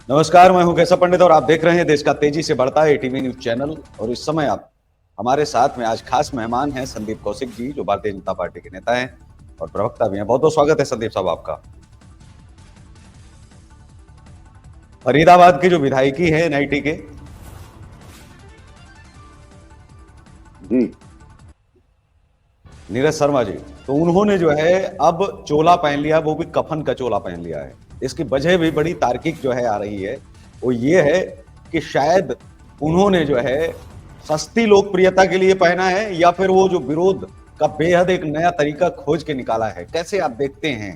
नमस्कार, मैं हूं कैशव पंडित और आप देख रहे हैं देश का तेजी से बढ़ता है एटीवी न्यूज चैनल। और इस समय आप हमारे साथ में आज खास मेहमान हैं संदीप कौशिक जी, जो भारतीय जनता पार्टी के नेता हैं और प्रवक्ता भी हैं। बहुत बहुत स्वागत है संदीप साहब आपका। फरीदाबाद की जो विधायकी है एनआईटी के जी नीरज शर्मा जी, तो उन्होंने जो है अब चोला पहन लिया, वो भी कफन का चोला पहन लिया है। इसकी वजह भी बड़ी तार्किक जो है आ रही है, वो ये है कि शायद उन्होंने जो है सस्ती लोकप्रियता के लिए पहना है या फिर वो जो विरोध का बेहद एक नया तरीका खोज के निकाला है। कैसे आप देखते हैं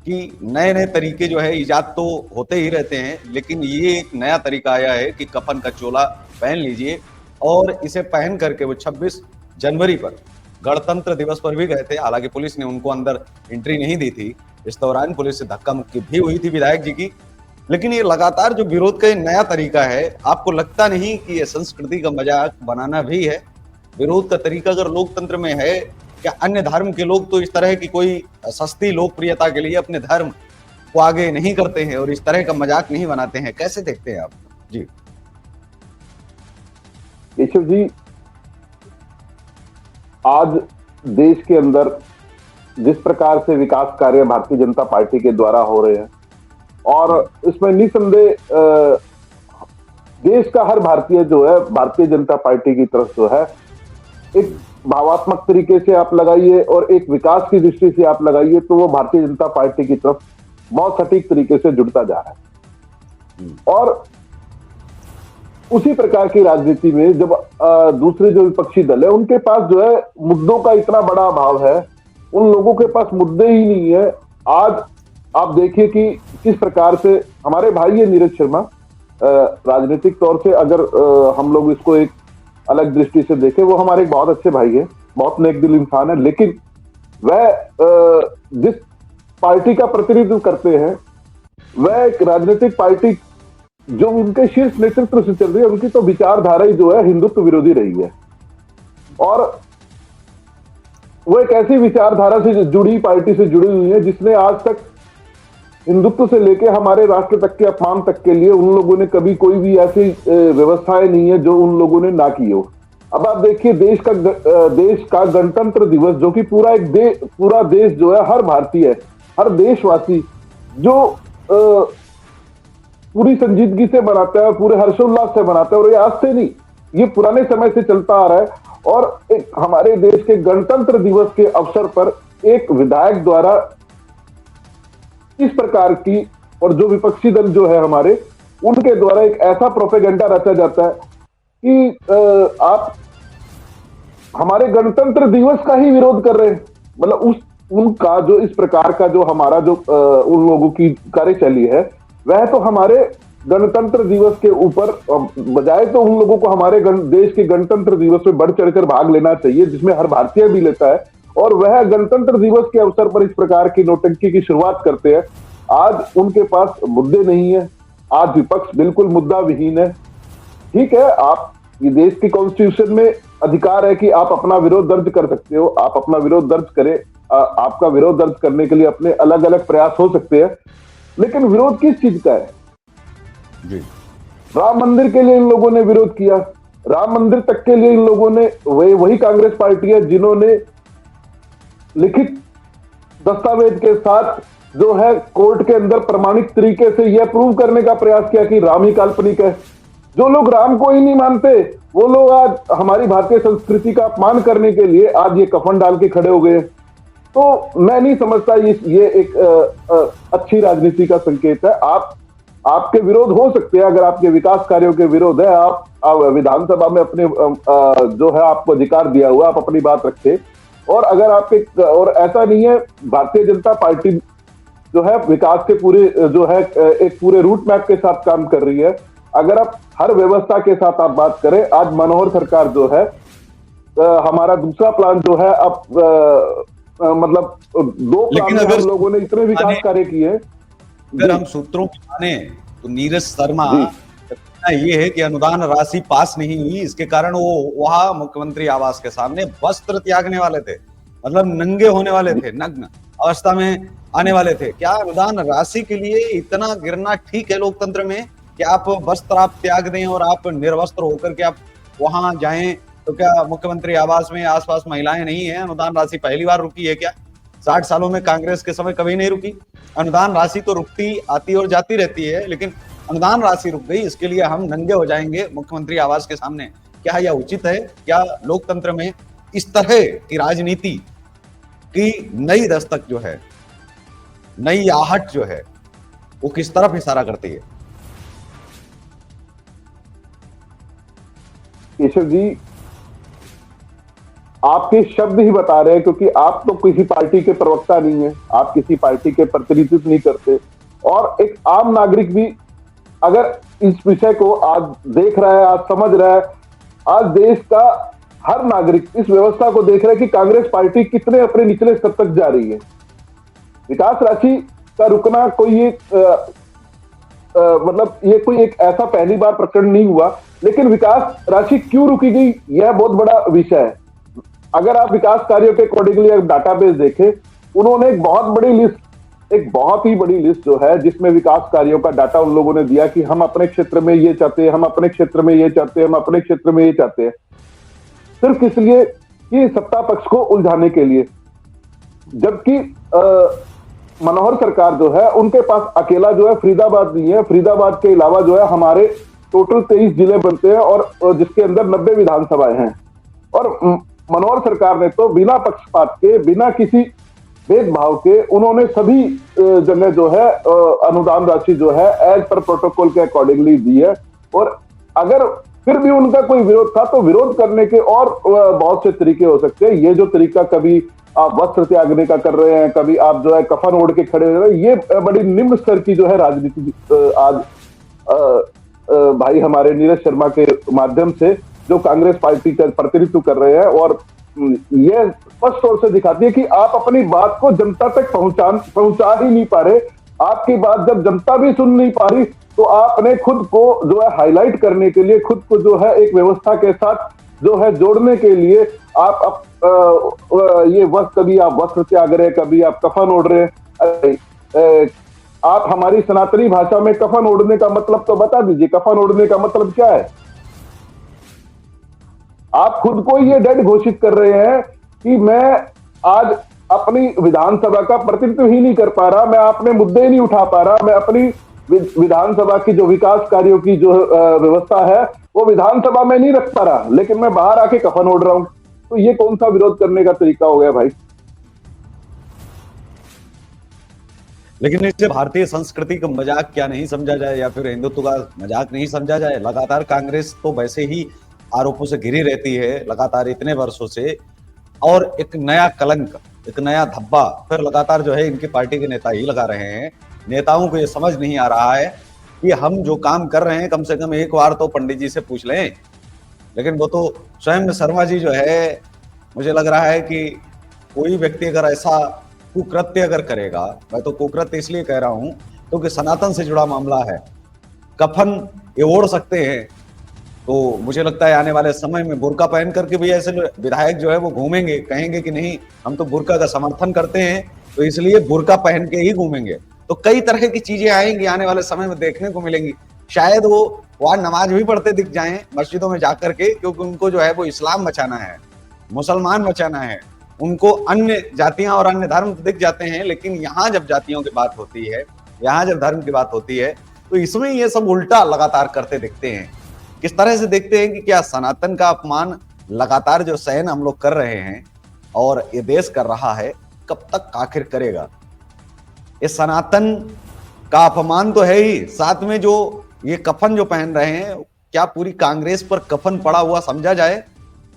कि नए नए तरीके जो है इजाद तो होते ही रहते हैं, लेकिन ये एक नया तरीका आया है कि कफन का चोला पहन लीजिए और इसे पहन करके वो 26 जनवरी पर गणतंत्र दिवस पर भी गए थे। हालांकि पुलिस ने उनको अंदर एंट्री नहीं दी थी। इस दौरान पुलिस से धक्का मुक्की भी हुई थी विधायक जी की। लेकिन ये लगातार जो विरोध का नया तरीका है, आपको लगता नहीं कि ये संस्कृति का मजाक बनाना भी है? विरोध का तरीका अगर लोकतंत्र में है, क्या अन्य धर्म के लोग तो इस तरह की कोई सस्ती लोकप्रियता के लिए अपने धर्म को आगे नहीं करते हैं और इस तरह का मजाक नहीं बनाते हैं? कैसे देखते हैं आप जी? केशव जी, आज देश के अंदर जिस प्रकार से विकास कार्य भारतीय जनता पार्टी के द्वारा हो रहे हैं और इसमें निसंदेह देश का हर भारतीय जो है भारतीय जनता पार्टी की तरफ जो है एक भावात्मक तरीके से आप लगाइए और एक विकास की दृष्टि से आप लगाइए तो वो भारतीय जनता पार्टी की तरफ बहुत सटीक तरीके से जुड़ता जा रहा है। और उसी प्रकार की राजनीति में जब दूसरे जो विपक्षी दल है उनके पास जो है मुद्दों का इतना बड़ा अभाव है, उन लोगों के पास मुद्दे ही नहीं है। आज आप देखिए कि किस प्रकार से हमारे भाई है नीरज शर्मा, राजनीतिक तौर से अगर हम लोग इसको एक अलग दृष्टि से देखें, वो हमारे एक बहुत अच्छे भाई है, बहुत नेक दिल इंसान है, लेकिन वह जिस पार्टी का प्रतिनिधित्व करते हैं वह एक राजनीतिक पार्टी जो उनके शीर्ष नेतृत्व से चल रही है, उनकी तो विचारधारा ही जो है हिंदुत्व विरोधी रही है। और वो एक ऐसी विचारधारा से जुड़ी पार्टी से जुड़ी हुई है जिसने आज तक हिंदुत्व से लेकर हमारे राष्ट्र तक के अपमान तक के लिए उन लोगों ने कभी कोई भी ऐसी व्यवस्थाएं नहीं है जो उन लोगों ने ना की हो। अब आप देखिए देश का गणतंत्र दिवस, जो कि पूरा देश जो है, हर भारतीय, हर देशवासी जो पूरी संजीदगी से मनाता है, पूरे हर्षोल्लास से मनाता है, और ये आज से नहीं, ये पुराने समय से चलता आ रहा है। और एक हमारे देश के गणतंत्र दिवस के अवसर पर एक विधायक द्वारा इस प्रकार की, और जो विपक्षी दल जो है हमारे, उनके द्वारा एक ऐसा प्रोपेगेंडा रचा जाता है कि आप हमारे गणतंत्र दिवस का ही विरोध कर रहे हैं। मतलब उनका जो इस प्रकार का जो हमारा जो उन लोगों की कार्यशैली है, वह तो हमारे गणतंत्र दिवस के ऊपर बजाय तो उन लोगों को हमारे देश के गणतंत्र दिवस में बढ़ चढ़कर भाग लेना चाहिए, जिसमें हर भारतीय भी लेता है, और वह गणतंत्र दिवस के अवसर पर इस प्रकार की नौटंकी की शुरुआत करते हैं। आज उनके पास मुद्दे नहीं है, आज विपक्ष बिल्कुल मुद्दा विहीन है। ठीक है, आप ये देश की कॉन्स्टिट्यूशन में अधिकार है कि आप अपना विरोध दर्ज कर सकते हो, आप अपना विरोध दर्ज करें, आपका विरोध दर्ज करने के लिए अपने अलग अलग प्रयास हो सकते हैं, लेकिन विरोध किस चीज का है? जी। राम मंदिर के लिए इन लोगों ने विरोध किया, राम मंदिर तक के लिए इन लोगों ने, वही कांग्रेस पार्टी है जिन्होंने लिखित दस्तावेज के साथ जो है कोर्ट के अंदर प्रमाणिक तरीके से यह प्रूव करने का प्रयास किया कि राम ही काल्पनिक है। जो लोग राम को ही नहीं मानते वो लोग आज हमारी भारतीय संस्कृति का अपमान करने के लिए आज ये कफन डाल के खड़े हो गए। तो मैं नहीं समझता ये एक अच्छी राजनीति का संकेत है। आपके विरोध हो सकते हैं, अगर आपके विकास कार्यों के विरोध है, आप विधानसभा में अपने जो है आपको अधिकार दिया हुआ, आप अपनी बात रखते। और अगर आपके, और ऐसा नहीं है, भारतीय जनता पार्टी जो है विकास के पूरे जो है एक पूरे रूट मैप के साथ काम कर रही है। अगर आप हर व्यवस्था के साथ आप बात करें, आज मनोहर सरकार जो है, हमारा दूसरा प्लान जो है, अब मतलब 2 प्लान में हम लोगों ने इतने विकास कार्य किए। अगर हम सूत्रों की माने तो नीरज शर्मा ये है कि अनुदान राशि पास नहीं हुई, इसके कारण वो वहां मुख्यमंत्री आवास के सामने वस्त्र त्यागने वाले थे, मतलब नंगे होने वाले थे, नग्न अवस्था में आने वाले थे। क्या अनुदान राशि के लिए इतना गिरना ठीक है लोकतंत्र में? कि आप वस्त्र आप त्याग दें और आप निर्वस्त्र होकर के आप वहां जाएं, तो क्या मुख्यमंत्री आवास में आसपास महिलाएं नहीं है? अनुदान राशि पहली बार रुकी है क्या? 60 सालों में कांग्रेस के समय कभी नहीं रुकी। अनुदान राशि तो रुकती आती और जाती रहती है, लेकिन अनुदान राशि रुक गई, इसके लिए हम नंगे हो जाएंगे मुख्यमंत्री आवास के सामने। क्या यह उचित है? क्या लोकतंत्र में इस तरह की राजनीति की नई दस्तक जो है, नई आहट जो है, वो किस तरफ इशारा करती है? केशव जी, आपके शब्द ही बता रहे हैं, क्योंकि आप तो किसी पार्टी के प्रवक्ता नहीं है, आप किसी पार्टी के प्रतिनिधित्व नहीं करते, और एक आम नागरिक भी अगर इस विषय को आज देख रहा है, आज समझ रहा है, आज देश का हर नागरिक इस व्यवस्था को देख रहा है कि कांग्रेस पार्टी कितने अपने निचले स्तर तक जा रही है। विकास राशि का रुकना कोई मतलब ये कोई एक ऐसा पहली बार प्रकरण नहीं हुआ, लेकिन विकास राशि क्यों रुकी गई, यह बहुत बड़ा विषय है। अगर आप विकास कार्यों के अकॉर्डिंगली डाटाबेस देखें, उन्होंने एक बहुत बड़ी लिस्ट, एक बहुत ही बड़ी लिस्ट जो है, जिसमें विकास कार्यों का डाटा उन लोगों ने दिया कि हम अपने क्षेत्र में ये चाहते हैं, हम अपने क्षेत्र में ये चाहते हैं, हम अपने क्षेत्र में ये चाहते हैं, सिर्फ इसलिए कि सत्ता पक्ष को उलझाने के लिए। जबकि मनोहर सरकार जो है, उनके पास अकेला जो है फरीदाबाद नहीं है, फरीदाबाद के अलावा जो है हमारे टोटल 23 जिले बनते हैं और जिसके अंदर 90 विधानसभाएं हैं। और मनोहर सरकार ने तो बिना पक्षपात के, बिना किसी भेदभाव के, उन्होंने सभी जगह जो है अनुदान राशि जो है एज पर प्रोटोकॉल के अकॉर्डिंगली दी है। और अगर फिर भी उनका कोई विरोध था, तो विरोध करने के और बहुत से तरीके हो सकते हैं। ये जो तरीका कभी आप वस्त्र त्यागने का कर रहे हैं, कभी आप जो है कफन ओढ़ के खड़े हो रहे हैं, ये बड़ी निम्न स्तर की जो है राजनीति आज भाई हमारे नीरज शर्मा के माध्यम से जो कांग्रेस पार्टी का प्रतिनिधित्व कर रहे हैं, और ये स्पष्ट तौर से दिखाती है कि आप अपनी बात को जनता तक पहुंचा ही नहीं पा रहे। आपकी बात जब जनता भी सुन नहीं पा रही, तो आपने खुद को जो है हाईलाइट करने के लिए, खुद को जो है एक व्यवस्था के साथ जो है जोड़ने के लिए आप ये कभी आप वस्त्र त्याग रहे हैं, कभी आप कफन ओढ़ रहे हैं। आप हमारी सनातनी भाषा में कफन ओढ़ने का मतलब तो बता दीजिए, कफन ओढ़ने का मतलब क्या है? आप खुद को ये डेड घोषित कर रहे हैं कि मैं आज अपनी विधानसभा का प्रतिनिधित्व ही नहीं कर पा रहा, मैं अपने मुद्दे ही नहीं उठा पा रहा, मैं अपनी विधानसभा की जो विकास कार्यों की जो व्यवस्था है वो विधानसभा में नहीं रख पा रहा, लेकिन मैं बाहर आके कफन ओढ़ रहा हूं। तो ये कौन सा विरोध करने का तरीका हो गया भाई? लेकिन इसे भारतीय संस्कृति का मजाक क्या नहीं समझा जाए, या फिर हिंदुत्व का मजाक नहीं समझा जाए? लगातार कांग्रेस तो वैसे ही आरोपों से घिरी रहती है लगातार इतने वर्षों से, और एक नया कलंक, एक नया धब्बा फिर लगातार जो है इनकी पार्टी के नेता ही लगा रहे हैं। नेताओं को ये समझ नहीं आ रहा है कि हम जो काम कर रहे हैं, कम से कम एक बार तो पंडित जी से पूछ लें। लेकिन वो तो स्वयं शर्मा जी जो है, मुझे लग रहा है कि कोई व्यक्ति अगर ऐसा कुकृत्य अगर करेगा, मैं तो कुकृत्य इसलिए कह रहा हूं क्योंकि सनातन से जुड़ा मामला है, कफन ये ओढ़ सकते हैं, तो मुझे लगता है आने वाले समय में बुर्का पहन करके भी ऐसे विधायक जो है वो घूमेंगे, कहेंगे कि नहीं हम तो बुर्का का समर्थन करते हैं, तो इसलिए बुर्का पहन के ही घूमेंगे। तो कई तरह की चीजें आएंगी आने वाले समय में, देखने को मिलेंगी। शायद वो वहां नमाज भी पढ़ते दिख जाएं मस्जिदों में जाकर के, क्योंकि उनको जो है वो इस्लाम बचाना है, मुसलमान बचाना है, उनको अन्य जातियां और अन्य धर्म दिख जाते हैं। लेकिन यहाँ जब जातियों की बात होती है, यहाँ जब धर्म की बात होती है, तो इसमें ये सब उल्टा लगातार करते दिखते हैं। किस तरह से देखते हैं कि क्या सनातन का अपमान लगातार जो सहन हम लोग कर रहे हैं और ये देश कर रहा है, कब तक आखिर करेगा? ये सनातन का अपमान तो है ही, साथ में जो ये कफन जो पहन रहे हैं, क्या पूरी कांग्रेस पर कफन पड़ा हुआ समझा जाए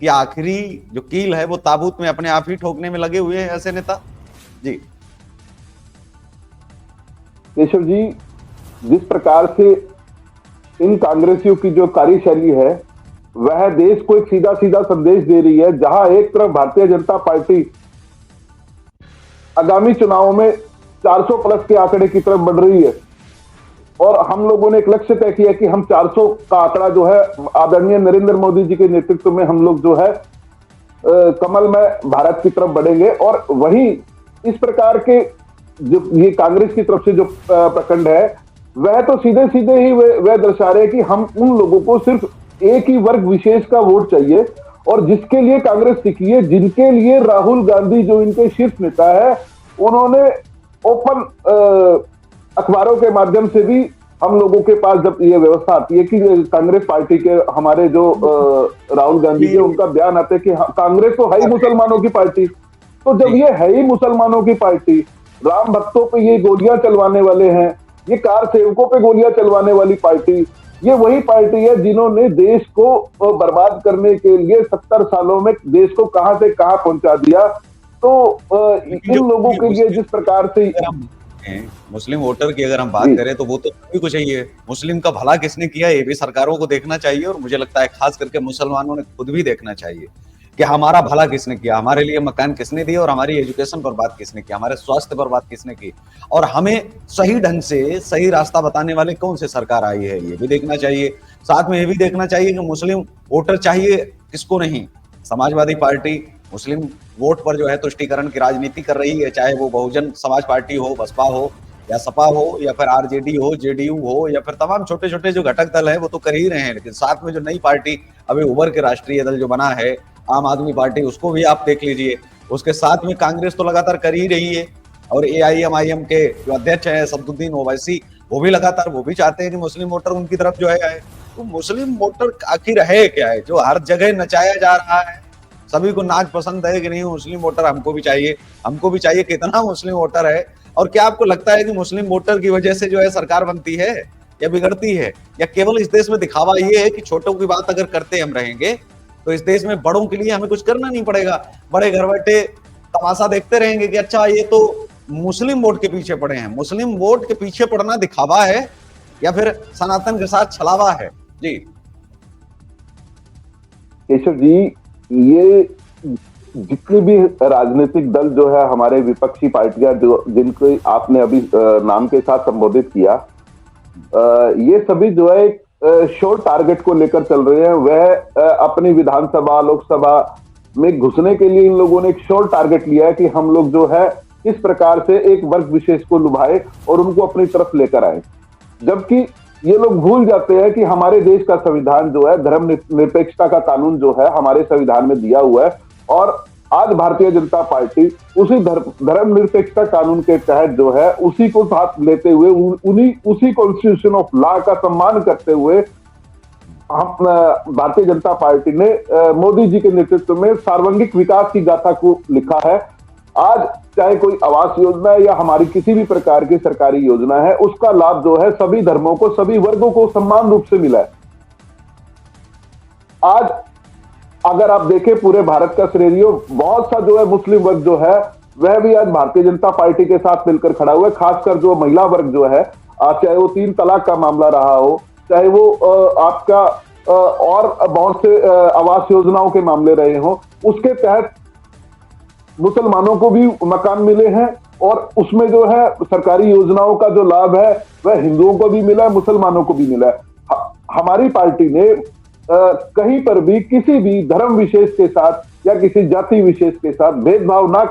कि आखिरी जो कील है वो ताबूत में अपने आप ही ठोकने में लगे हुए हैं ऐसे नेता? जी केशव जी, जिस प्रकार से इन कांग्रेसियों की जो कार्यशैली है, वह देश को एक सीधा सीधा संदेश दे रही है। जहां एक तरफ भारतीय जनता पार्टी आगामी चुनावों में 400 प्लस के आंकड़े की तरफ बढ़ रही है, और हम लोगों ने एक लक्ष्य तय किया कि हम 400 का आंकड़ा जो है आदरणीय नरेंद्र मोदी जी के नेतृत्व में हम लोग जो है कमल में भारत की तरफ बढ़ेंगे। और वही इस प्रकार के जो ये कांग्रेस की तरफ से जो प्रखंड है, वह तो सीधे सीधे ही वह दर्शा रहे हैं कि हम उन लोगों को सिर्फ एक ही वर्ग विशेष का वोट चाहिए, और जिसके लिए कांग्रेस टिकी है, जिनके लिए राहुल गांधी जो इनके शीर्ष नेता है, उन्होंने ओपन अखबारों के माध्यम से भी हम लोगों के पास जब ये व्यवस्था आती है कि कांग्रेस पार्टी के हमारे जो राहुल गांधी के उनका बयान आता है कि कांग्रेस तो है ही मुसलमानों की पार्टी, तो जब ये है ही मुसलमानों की पार्टी, राम भक्तों पे ये गोलियां चलवाने वाले हैं, ये कार सेवकों पे गोलियां चलवाने वाली पार्टी, ये वही पार्टी है जिन्होंने देश को बर्बाद करने के लिए 70 सालों में देश को कहां से कहां पहुंचा दिया। तो इन लोगों के लिए जिस प्रकार से मुस्लिम वोटर की अगर हम बात करें तो वो तो सभी को चाहिए। मुस्लिम का भला किसने किया ये भी सरकारों को देखना चाहिए, और मुझे लगता है खास करके मुसलमानों ने खुद भी देखना चाहिए कि हमारा भला किसने किया, हमारे लिए मकान किसने दिए, और हमारी एजुकेशन बर्बाद किसने किया, हमारे स्वास्थ्य बर्बाद किसने की, और हमें सही ढंग से सही रास्ता बताने वाले कौन से सरकार आई है, ये भी देखना चाहिए। साथ में ये भी देखना चाहिए कि मुस्लिम वोटर चाहिए किसको नहीं। समाजवादी पार्टी मुस्लिम वोट पर जो है तुष्टीकरण की राजनीति कर रही है, चाहे वो बहुजन समाज पार्टी हो, बसपा हो, या सपा हो, या फिर आरजेडी हो, जेडीयू हो, या फिर तमाम छोटे छोटे जो घटक दल है वो तो कर ही रहे हैं। लेकिन साथ में जो नई पार्टी अभी उभर के राष्ट्रीय दल जो बना है आम आदमी पार्टी, उसको भी आप देख लीजिए। उसके साथ में कांग्रेस तो लगातार कर ही रही है, और AIMIM के जो अध्यक्ष है सदुद्दीन ओवैसी, वो भी लगातार वो भी चाहते हैं कि मुस्लिम वोटर उनकी तरफ जो है आए। तो मुस्लिम वोटर आखिर है क्या है जो हर जगह नचाया जा रहा है? सभी को नाच पसंद है कि नहीं मुस्लिम वोटर हमको भी चाहिए, कितना मुस्लिम वोटर है? और क्या आपको लगता है कि मुस्लिम वोटर की वजह से जो है सरकार बनती है या बिगड़ती है, या केवल इस देश में दिखावा ये है कि छोटों की बात अगर करते हम रहेंगे तो इस देश में बड़ों के लिए हमें कुछ करना नहीं पड़ेगा, बड़े घर बैठे तमाशा देखते रहेंगे कि अच्छा ये तो मुस्लिम वोट के पीछे पड़े हैं। मुस्लिम वोट के पीछे पड़ना दिखावा है या फिर सनातन के साथ छलावा है? जी केशव जी, ये जितने भी राजनीतिक दल जो है हमारे विपक्षी पार्टियां जो जिनको आपने अभी नाम के साथ संबोधित किया, ये सभी जो है एक शॉर्ट टारगेट को लेकर चल रहे हैं। वह अपनी विधानसभा लोकसभा में घुसने के लिए इन लोगों ने एक शॉर्ट टारगेट लिया है कि हम लोग जो है किस प्रकार से एक वर्ग विशेष को लुभाए और उनको अपनी तरफ लेकर आए, जबकि ये लोग भूल जाते हैं कि हमारे देश का संविधान जो है धर्म निरपेक्षता का कानून जो है हमारे संविधान में दिया हुआ है, और आज भारतीय जनता पार्टी उसी धर्म निरपेक्षता कानून के तहत जो है उसी को साथ लेते हुए उसी कॉन्स्टिट्यूशन ऑफ लॉ का सम्मान करते हुए हम भारतीय जनता पार्टी ने मोदी जी के नेतृत्व में सार्वंगिक विकास की गाथा को लिखा है। आज चाहे कोई आवास योजना है या हमारी किसी भी प्रकार की सरकारी योजना है, उसका लाभ जो है सभी धर्मों को, सभी वर्गों को समान रूप से मिला है। आज अगर आप देखें पूरे भारत का सिनेरियो, बहुत सा जो है मुस्लिम वर्ग जो है वह भी आज भारतीय जनता पार्टी के साथ मिलकर खड़ा हुआ है। खासकर जो महिला वर्ग जो है, चाहे वो 3 तलाक का मामला रहा हो, चाहे वो आपका और बहुत से आवास योजनाओं के मामले रहे हो, उसके तहत मुसलमानों को भी मकान मिले हैं, और उसमें जो है सरकारी योजनाओं का जो लाभ है वह हिंदुओं को भी मिला है, मुसलमानों को भी मिला है। हमारी पार्टी ने कहीं पर भी किसी भी धर्म विशेष के साथ या किसी जाति विशेष के साथ भेदभाव ना